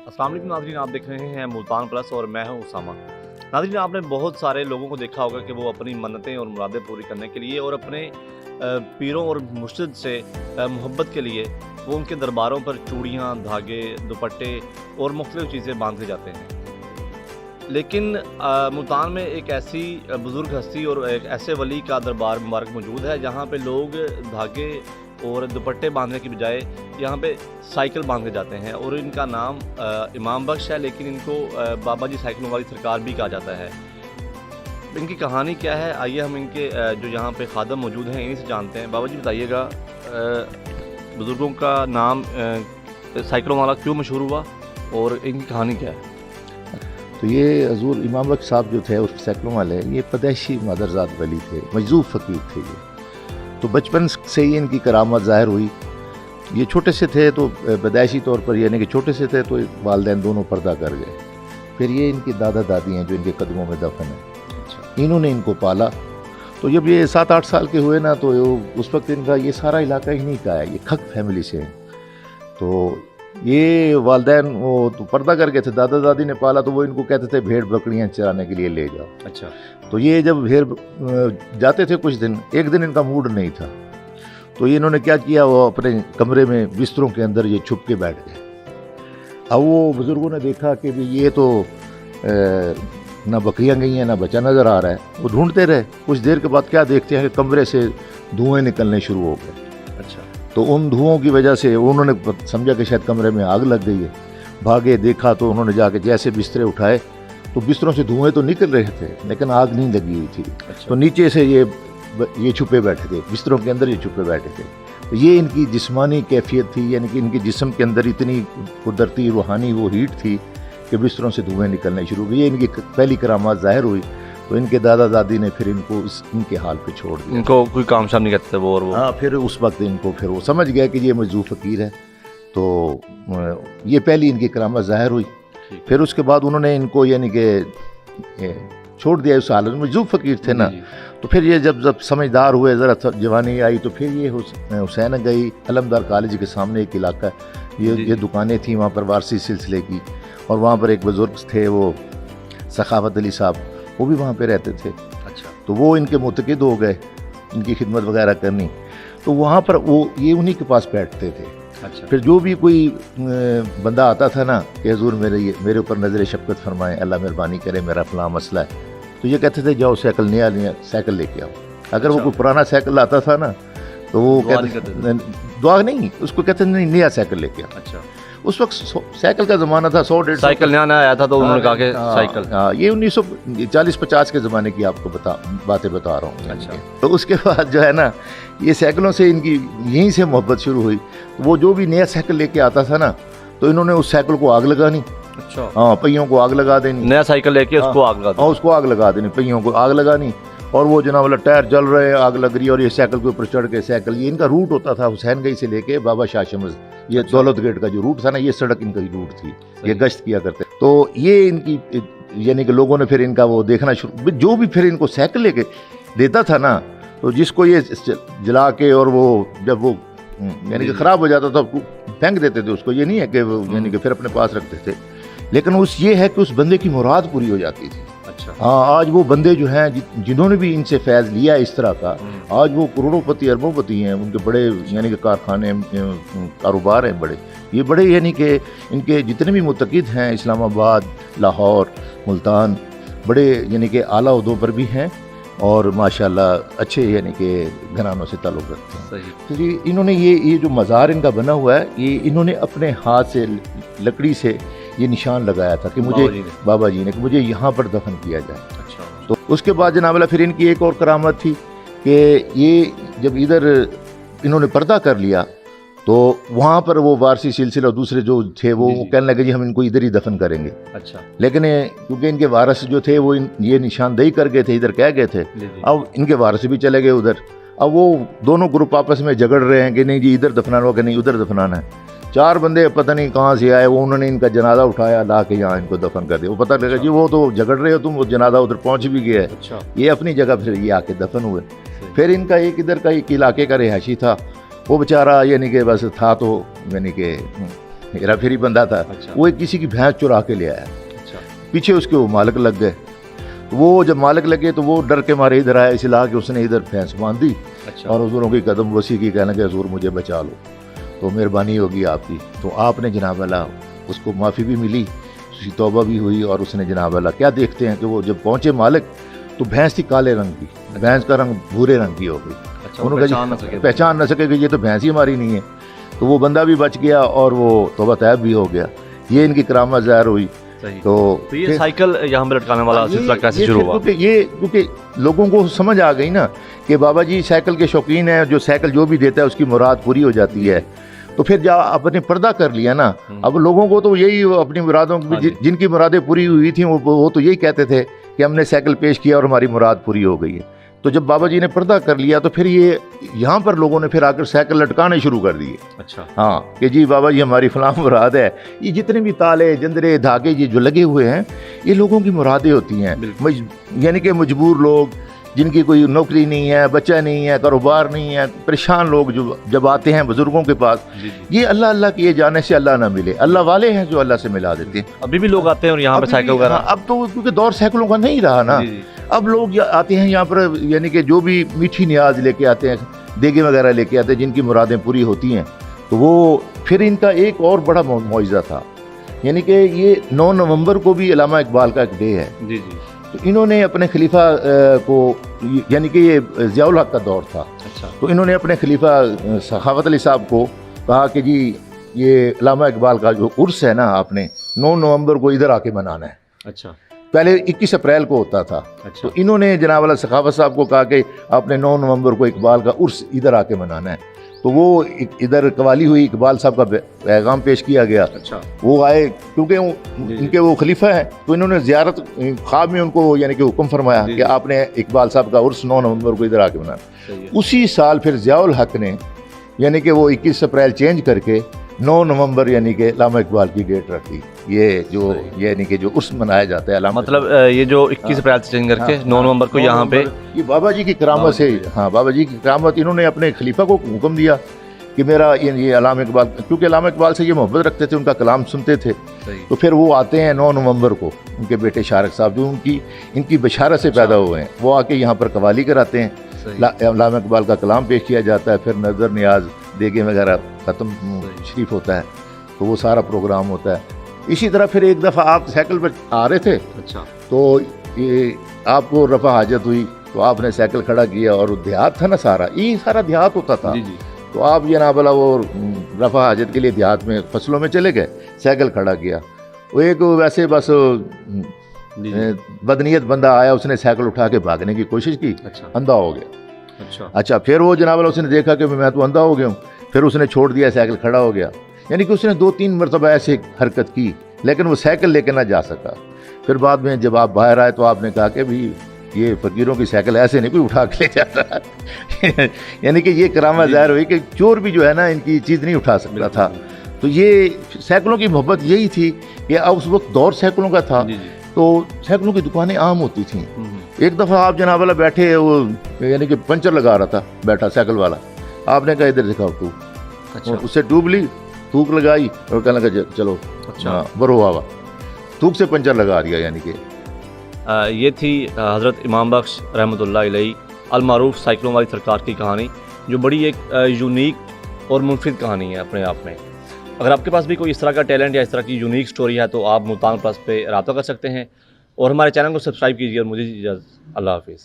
अस्सलाम वालेकुम नाज़रीन, आप देख रहे हैं मुल्तान प्लस और मैं हूं उसामा। नाज़रीन, आपने बहुत सारे लोगों को देखा होगा कि वो अपनी मन्नतें और मुरादें पूरी करने के लिए और अपने पीरों और मुर्शिद से मोहब्बत के लिए वो उनके दरबारों पर चूड़ियाँ, धागे, दुपट्टे और मुख्तलिफ़ चीज़ें बांधते जाते हैं। लेकिन मुल्तान में एक ऐसी बुज़ुर्ग हस्ती और एक ऐसे वली का दरबार मुबारक मौजूद है जहाँ पे लोग धागे और दुपट्टे बांधने की बजाय यहाँ पे साइकिल बांध के जाते हैं और इनका नाम इमाम बख्श है, लेकिन इनको बाबा जी साइकिलों वाली सरकार भी कहा जाता है। इनकी कहानी क्या है, आइए हम इनके जो यहाँ पे खादम मौजूद हैं इन्हीं से जानते हैं। बाबा जी बताइएगा, बुज़ुर्गों का नाम साइकिलों वाला क्यों मशहूर हुआ और इनकी कहानी क्या है? तो ये हजूर इमाम बख्श साहब जो थे उस साइकिलों वाले, ये पैदाइशी मादरजात वली थे, मजजूब फ़कीर थे ये। तो बचपन से ही इनकी करामत ज़ाहिर हुई। ये छोटे से थे तो पैदाइशी तौर पर यानी कि छोटे से थे तो वालिदैन दोनों पर्दा कर गए। फिर ये इनके दादा दादी हैं जो इनके कदमों में दफन है, इन्होंने इनको पाला। तो जब ये 7-8 साल के हुए ना, तो उस वक्त इनका ये सारा इलाका इन्हीं का है, ये खक फैमिली से हैं। तो ये वालिदैन वो तो पर्दा कर गए थे, दादा दादी ने पाला, तो वो इनको कहते थे भेड़ बकरियां चराने के लिए ले जाओ। अच्छा। तो ये जब भेड़ जाते थे कुछ दिन, एक दिन इनका मूड नहीं था, तो ये इन्होंने क्या किया, वो अपने कमरे में बिस्तरों के अंदर ये छुप के बैठ गए। अब वो बुज़ुर्गों ने देखा कि भी ये तो ना बकरियां गई हैं ना बच्चा नज़र आ रहा है। वो ढूंढते रहे, कुछ देर के बाद क्या देखते हैं कि कमरे से धुएँ निकलने शुरू हो गए। अच्छा। तो उन धुओं की वजह से उन्होंने समझा कि शायद कमरे में आग लग गई है। भागे, देखा तो उन्होंने जाके जैसे बिस्तरे उठाए तो बिस्तरों से धुएं तो निकल रहे थे लेकिन आग नहीं लगी हुई थी। अच्छा। तो नीचे से ये छुपे बैठे थे, बिस्तरों के अंदर ये छुपे बैठे थे। तो ये इनकी जिस्मानी कैफियत थी, यानी कि इनके जिस्म के अंदर इतनी कुदरती रूहानी वो हीट थी कि बिस्तरों से धुएँ निकलने शुरू हुए। ये इनकी पहली करामात ज़ाहिर हुई। तो इनके दादा दादी ने फिर इनको इनके हाल पे छोड़ दिया। इनको कोई काम शाम नहीं करते वो, और वो हाँ, फिर उस वक्त इनको फिर वो समझ गया कि ये मजदूर फ़कीर है। तो ये पहली इनकी करामत ज़ाहिर हुई। फिर उसके बाद उन्होंने इनको यानी कि छोड़ दिया उस हालत में, मजदूर फ़कीर थे ना। तो फिर ये जब समझदार हुए, ज़रा जवानी आई, तो फिर ये हुसैन गई अलमदार कॉलेज के सामने एक इलाका, ये दुकानें थी वहाँ पर वारसी सिलसिले की, और वहाँ पर एक बुज़ुर्ग थे वो सखावत अली साहब, वो भी वहाँ पे रहते थे। अच्छा। तो वो इनके मुतक़िद हो गए, इनकी खिदमत वगैरह करनी। तो वहाँ पर वो ये उन्हीं के पास बैठते थे। अच्छा। फिर जो भी कोई बंदा आता था ना कि हुज़ूर मेरे ऊपर नज़र शफ़क़त फरमाएं, अल्लाह मेहरबानी करे, मेरा फ़लाँ मसला है, तो ये कहते थे जाओ साइकिल नया साइकिल लेके आओ। अगर वो कोई पुराना साइकिल आता था ना तो वो कहते दुआ नहीं, उसको कहते नहीं नया साइकिल लेके आओ। अच्छा। उस वक्त साइकिल का ज़माना था, 100-150 साइकिल नया आया था, तो उन्होंने कहा कि साइकिल। हाँ, ये 1940-50 के ज़माने की आपको बातें बता रहा हूँ। अच्छा। तो उसके बाद जो है ना, ये साइकिलों से इनकी यहीं से मोहब्बत शुरू हुई। वो जो भी नया साइकिल लेके आता था ना, तो इन्होंने उस साइकिल को आग लगानी। अच्छा। हाँ, पहियों को आग लगा देनी। नया साइकिल लेके उसको आग लगा, उसको आग लगा देनी, पहियों को आग लगानी। और वो जनाब वाला टायर जल रहे हैं, आग लग रही है, और ये साइकिल के ऊपर चढ़ के साइकिल, ये इनका रूट होता था हुसैन गई से लेके बाबा शाह शमस, ये अच्छा। दौलत गेट का जो रूट था ना, ये सड़क इनका रूट थी, ये गश्त किया करते। तो ये इनकी यानी कि लोगों ने फिर इनका वो देखना शुरू, जो भी फिर इनको साइकिल लेके देता था ना, तो जिसको ये जला के, और वो जब वो यानी कि ख़राब हो जाता था फेंक देते थे उसको। ये नहीं है कि वो यानी कि फिर अपने पास रखते थे, लेकिन ये है कि उस बंदे की मुराद पूरी हो जाती थी। अच्छा। हाँ, आज वो बंदे जो हैं जिन्होंने भी इनसे फैज़ लिया इस तरह का, आज वो करोड़ोंपति अरबोंपति हैं, उनके बड़े यानी कि कारखाने कारोबार हैं बड़े। ये बड़े यानी कि इनके जितने भी मुतक़िद हैं इस्लामाबाद, लाहौर, मुल्तान, बड़े यानी कि आला ओहदों पर भी हैं, और माशाल्लाह अच्छे यानी कि घरानों से ताल्लुक़ रखते हैं। तो इन्होंने ये जो मज़ार इनका बना हुआ है, ये इन्होंने अपने हाथ से लकड़ी से ये निशान लगाया था कि मुझे बाबा जी ने कि मुझे यहाँ पर दफन किया जाए। अच्छा। तो उसके बाद जनाब वाला फिर इनकी एक और करामत थी कि ये जब इधर इन्होंने पर्दा कर लिया, तो वहाँ पर वो वारसी सिलसिला दूसरे जो थे वो कहने लगे जी हम इनको इधर ही दफन करेंगे। अच्छा। लेकिन क्योंकि इनके वारस जो थे वो ये निशानदेही कर गए थे, इधर कह गए थे, अब इनके वारस भी चले गए उधर। अब वो दोनों ग्रुप आपस में झगड़ रहे हैं कि नहीं जी इधर दफनाना हो कि नहीं उधर दफनाना है। 4 बंदे पता नहीं कहाँ से आए, वो उन्होंने इनका जनाजा उठाया, ला के यहाँ इनको दफन कर दिया। वो पता लगा जी वो तो झगड़ रहे हो तुम, वो जनाजा उधर पहुँच भी गया है। अच्छा। ये अपनी जगह फिर ये आके दफन हुए। फिर इनका एक इधर का एक इलाके का रिहायशी था, वो बेचारा यानी कि बस था तो यानी कि हेरा फेरी बंदा था। अच्छा। वो एक किसी की भैंस चुरा के ले आया, अच्छा पीछे उसके वो मालिक लग गए। वो जब मालिक लगे तो वो डर के मारे इधर आया, इसे ला के उसने इधर भैंस बांध दी अच्छा और हुजूरों की कदम वसी की, कहने लगे हुजूर मुझे बचा लो, तो मेहरबानी होगी आपकी। तो आपने जनाब अल्लाह उसको माफ़ी भी मिली, उसकी तौबा भी हुई, और उसने जनाब अल्लाह क्या देखते हैं कि वो जब पहुँचे मालिक तो भैंस थी काले रंग की, भैंस का रंग भूरे रंग की हो गई। अच्छा, वो उन्होंने पहचान न सके कि ये तो भैंस ही हमारी नहीं है। तो वो बंदा भी बच गया और वो तौबा तैब भी हो गया। ये इनकी करामत ज़ाहिर हुई। सही। तो ये साइकिल यहाँ पे लटकाने वाला सिलसिला कैसे शुरू हुआ? क्योंकि लोगों को समझ आ गई ना कि बाबा जी साइकिल के शौकीन हैं, जो साइकिल जो भी देता है उसकी मुराद पूरी हो जाती है। तो फिर जब आपने पर्दा कर लिया ना, अब लोगों को तो यही अपनी मुरादों की, जिनकी मुरादें पूरी हुई थी वो तो यही कहते थे कि हमने साइकिल पेश किया और हमारी मुराद पूरी हो गई है। तो जब बाबा जी ने पर्दा कर लिया तो फिर ये यहाँ पर लोगों ने फिर आकर साइकिल लटकाने शुरू कर दिए। अच्छा। हाँ कि जी बाबा जी हमारी फलां मुराद है। ये जितने भी ताले जंदरे धागे ये जो लगे हुए हैं ये लोगों की मुरादें होती हैं, यानी कि मजबूर लोग जिनकी कोई नौकरी नहीं है, बच्चा नहीं है, कारोबार नहीं है, परेशान लोग जो जब आते हैं बुजुर्गों के पास, ये अल्लाह अल्लाह किए जाने से अल्लाह ना मिले, अल्लाह वाले हैं जो अल्लाह से मिला देते हैं। अभी भी लोग आते हैं और यहाँ पे साइकिल वगैरह। अब तो क्योंकि दौर साइकिलों का नहीं रहा ना, अब लोग आते हैं यहाँ पर, यानी कि जो भी मीठी नियाज लेके आते हैं, देगे वगैरह लेके आते हैं, जिनकी मुरादें पूरी होती हैं, तो वो फिर इनका एक और बड़ा मुआवजा था, यानी कि ये 9 नवंबर को भी अल्लामा इकबाल का एक डे है। जी जी। तो इन्होंने अपने खलीफा को, यानी कि ये ज़ियाउल हक का दौर था। अच्छा। तो इन्होंने अपने खलीफा सखावत अली साहब को कहा कि जी ये अल्लामा इकबाल का जो उर्स है ना, आपने 9 नवंबर को इधर आके मनाना है। अच्छा। पहले 21 अप्रैल को होता था। अच्छा। तो इन्होंने जनाब वाला सखावत साहब को कहा कि आपने 9 नवंबर को इकबाल का उर्स इधर आके मनाना है। तो वो इधर कवाली हुई, इकबाल साहब का पैगाम पेश किया गया। अच्छा। वो आए, क्योंकि इनके वो खलीफा है, तो इन्होंने ज़ियारत ख्वाब में उनको यानी कि हुक्म फरमाया कि आपने इकबाल साहब का उर्स 9 नवंबर को इधर आके मनाना। उसी साल फिर ज़ियाउल हक ने यानी कि वो 21 अप्रैल चेंज करके 9 नवंबर यानी कि अल्लामा इकबाल की डेट रख दी। ये जो यानी कि जो उर्स मनाया जाता है, मतलब ये जो 21 अप्रैल से चेंज करके 9 नवंबर को यहाँ पे, ये बाबा जी की करामत से, हाँ बाबा जी की करामत, इन्होंने अपने खलीफा को हुक्म दिया कि मेरा ये अल्लामा इकबाल, क्योंकि अल्लामा इकबाल से ये मोहब्बत रखते थे, उनका कलाम सुनते थे। तो फिर वो आते हैं 9 नवंबर को, उनके बेटे शारक साहब जो इनकी बशारत से पैदा हुए हैं, वो आके यहाँ पर कवाली कराते हैं, अल्लामा इकबाल का कलाम पेश किया जाता है, फिर नज़र नियाज देगे वगैरह ख़त्म शरीफ होता है, तो वो सारा प्रोग्राम होता है। इसी तरह फिर एक दफ़ा आप साइकिल पर आ रहे थे। अच्छा। तो ये आपको रफ़ा हाजत हुई, तो आपने साइकिल खड़ा किया, और देहात था ना सारा, ये सारा देहात होता था। जी जी। तो आप ये ना बोला वो रफ़ा हाजत के लिए देहात में फसलों में चले गए, साइकिल खड़ा किया। वो एक वैसे बस बदनीयत बंदा आया, उसने साइकिल उठा के भागने की कोशिश की। अच्छा। अंधा हो गया। अच्छा। फिर वो जनाब उसने देखा कि मैं तो अंधा हो गया हूँ, फिर उसने छोड़ दिया, साइकिल खड़ा हो गया। यानी कि उसने 2-3 मरतबा ऐसे हरकत की, लेकिन वो साइकिल लेके ना जा सका। फिर बाद में जब आप बाहर आए तो आपने कहा कि भी ये फ़कीरों की साइकिल ऐसे नहीं कोई उठा के ले जाता। यानी कि ये करामत ज़ाहिर हुई कि चोर भी जो है ना इनकी चीज़ नहीं उठा सकता था। तो ये साइकिलों की मोहब्बत यही थी कि उस वक्त दौर साइकिलों का था, तो साइकिलों की दुकानें आम होती थी। एक दफ़ा आप जनाब वाला बैठे, वो यानी कि पंचर लगा रहा था बैठा साइकिल वाला, आपने कहा इधर दिखाओ तू। अच्छा। उससे डूब ली, थूक लगाई और कहने लगा चलो। अच्छा। बरो हवा, थूक से पंचर लगा दिया। यानी कि ये थी हज़रत इमाम बख्श रहमतुल्लाह अलैहि अल मारूफ साइकिलों वाली सरकार की कहानी, जो बड़ी एक यूनिक और मुनफिद कहानी है अपने आप में। अगर आपके पास भी कोई इस तरह का टैलेंट या इस तरह की यूनिक स्टोरी है तो आप मुल्तान प्लस पे रब्ता कर सकते हैं, और हमारे चैनल को सब्सक्राइब कीजिए। और मुझे इजाज़त, अल्लाह हाफिज़।